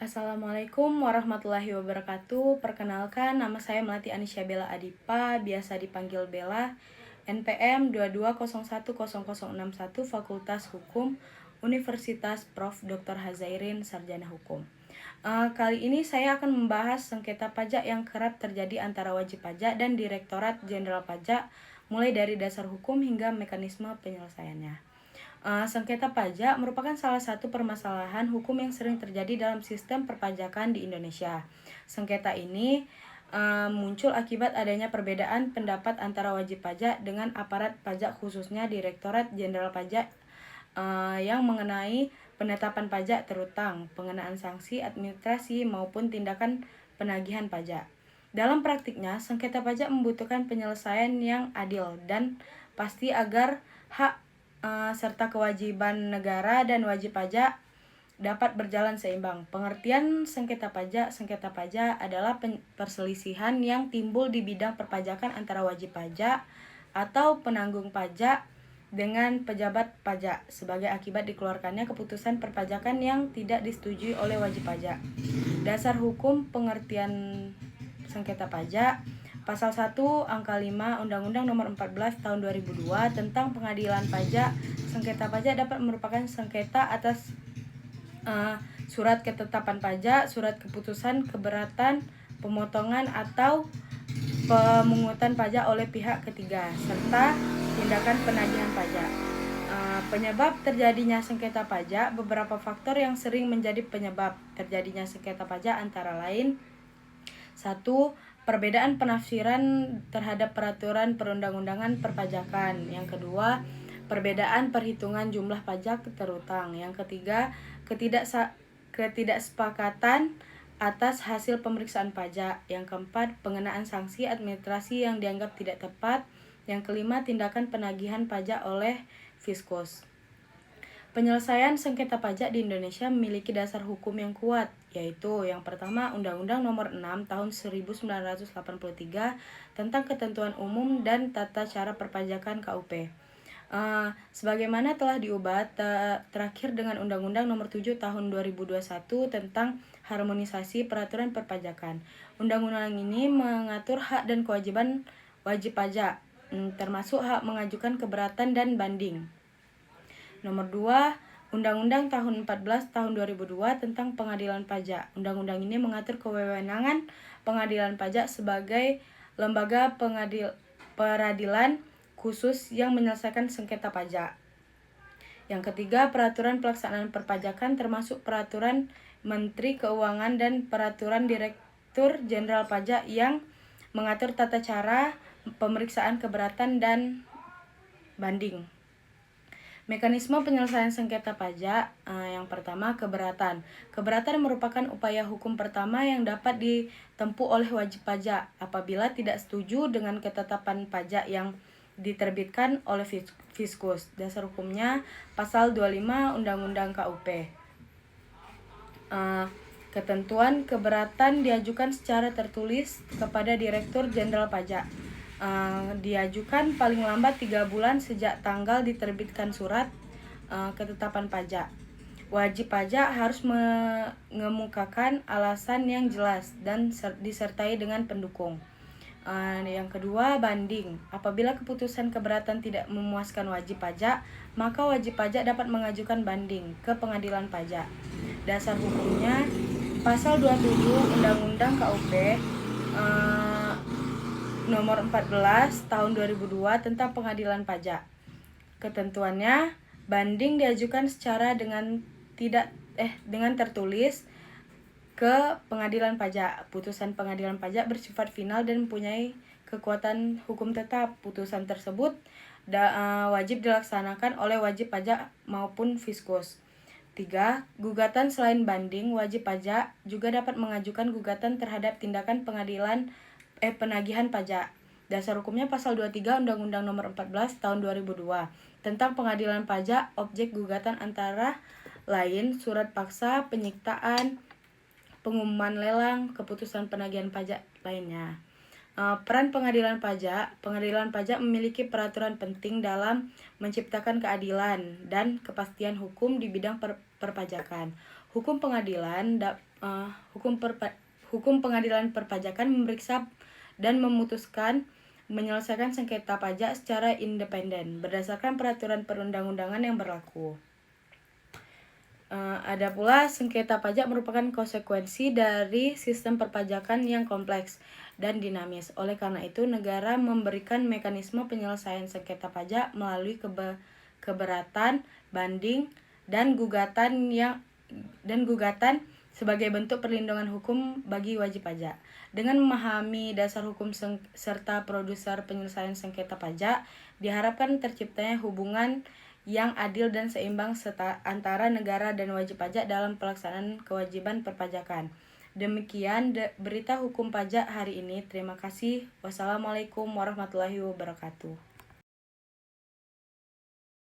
Assalamualaikum warahmatullahi wabarakatuh. Perkenalkan, nama saya Melati Anisya Bella Adipa, biasa dipanggil Bella, NPM 22010061, Fakultas Hukum, Universitas Prof. Dr. Hazairin, Sarjana Hukum. Kali ini saya akan membahas sengketa pajak yang kerap terjadi antara wajib pajak dan Direktorat Jenderal Pajak, mulai dari dasar hukum hingga mekanisme penyelesaiannya. Sengketa pajak merupakan salah satu permasalahan hukum yang sering terjadi dalam sistem perpajakan di Indonesia. Sengketa ini muncul akibat adanya perbedaan pendapat antara wajib pajak dengan aparat pajak, khususnya Direktorat Jenderal Pajak yang mengenai penetapan pajak terutang, pengenaan sanksi administrasi maupun tindakan penagihan pajak. Dalam praktiknya, sengketa pajak membutuhkan penyelesaian yang adil dan pasti agar hak serta kewajiban negara dan wajib pajak dapat berjalan seimbang. Pengertian sengketa pajak adalah perselisihan yang timbul di bidang perpajakan antara wajib pajak atau penanggung pajak dengan pejabat pajak sebagai akibat dikeluarkannya keputusan perpajakan yang tidak disetujui oleh wajib pajak. Dasar hukum pengertian sengketa pajak, Pasal 1 Angka 5 Undang-Undang Nomor 14 Tahun 2002 tentang Pengadilan Pajak. Sengketa pajak dapat merupakan sengketa atas surat ketetapan pajak, surat keputusan keberatan, pemotongan atau pemungutan pajak oleh pihak ketiga, serta tindakan penagihan pajak. Penyebab terjadinya sengketa pajak, beberapa faktor yang sering menjadi penyebab terjadinya sengketa pajak antara lain: 1. Perbedaan penafsiran terhadap peraturan perundang-undangan perpajakan. Yang kedua, perbedaan perhitungan jumlah pajak terutang. Yang ketiga, ketidaksepakatan atas hasil pemeriksaan pajak. Yang keempat, pengenaan sanksi administrasi yang dianggap tidak tepat. Yang kelima, tindakan penagihan pajak oleh Fiskus. Penyelesaian sengketa pajak di Indonesia memiliki dasar hukum yang kuat, yaitu yang pertama Undang-Undang Nomor 6 Tahun 1983 tentang Ketentuan Umum dan Tata Cara Perpajakan KUP. Sebagaimana telah diubah terakhir dengan Undang-Undang Nomor 7 Tahun 2021 tentang harmonisasi peraturan perpajakan. Undang-undang ini mengatur hak dan kewajiban wajib pajak, termasuk hak mengajukan keberatan dan banding. Nomor 2, Undang-Undang Tahun 14 Tahun 2002 tentang Pengadilan Pajak. Undang-undang ini mengatur kewenangan Pengadilan Pajak sebagai lembaga peradilan khusus yang menyelesaikan sengketa pajak. Yang ketiga, peraturan pelaksanaan perpajakan termasuk peraturan Menteri Keuangan dan peraturan Direktur Jenderal Pajak yang mengatur tata cara pemeriksaan keberatan dan banding. Mekanisme penyelesaian sengketa pajak, yang pertama, keberatan. Keberatan merupakan upaya hukum pertama yang dapat ditempuh oleh wajib pajak apabila tidak setuju dengan ketetapan pajak yang diterbitkan oleh Fiskus. Dasar hukumnya Pasal 25 Undang-Undang KUP. Ketentuan keberatan diajukan secara tertulis kepada Direktur Jenderal Pajak. Diajukan paling lambat 3 bulan sejak tanggal diterbitkan surat ketetapan pajak. Wajib pajak harus mengemukakan alasan yang jelas dan disertai dengan pendukung. Yang kedua, banding. Apabila keputusan keberatan tidak memuaskan wajib pajak, maka wajib pajak dapat mengajukan banding ke pengadilan pajak. Dasar hukumnya Pasal 27 Undang-Undang KUP Nomor 14 Tahun 2002 tentang Pengadilan Pajak. Ketentuannya, banding diajukan secara dengan tertulis ke pengadilan pajak. Putusan pengadilan pajak bersifat final dan mempunyai kekuatan hukum tetap. Putusan tersebut wajib dilaksanakan oleh wajib pajak maupun Fiskus. 3. Gugatan selain banding, wajib pajak juga dapat mengajukan gugatan terhadap tindakan penagihan pajak. Dasar hukumnya Pasal 23 Undang-Undang Nomor 14 Tahun 2002 tentang Pengadilan Pajak. Objek gugatan antara lain surat paksa, penyitaan, pengumuman lelang, keputusan penagihan pajak lainnya. Peran Pengadilan Pajak memiliki peraturan penting dalam menciptakan keadilan dan kepastian hukum di bidang perpajakan. Hukum pengadilan hukum pengadilan perpajakan memeriksa dan memutuskan menyelesaikan sengketa pajak secara independen berdasarkan peraturan perundang-undangan yang berlaku. Ada pula sengketa pajak merupakan konsekuensi dari sistem perpajakan yang kompleks dan dinamis. Oleh karena itu, negara memberikan mekanisme penyelesaian sengketa pajak melalui keberatan, banding, dan gugatan sebagai bentuk perlindungan hukum bagi wajib pajak. Dengan memahami dasar hukum serta produser penyelesaian sengketa pajak, diharapkan terciptanya hubungan yang adil dan seimbang antara negara dan wajib pajak dalam pelaksanaan kewajiban perpajakan. Demikian berita hukum pajak hari ini. Terima kasih. Wassalamualaikum warahmatullahi wabarakatuh.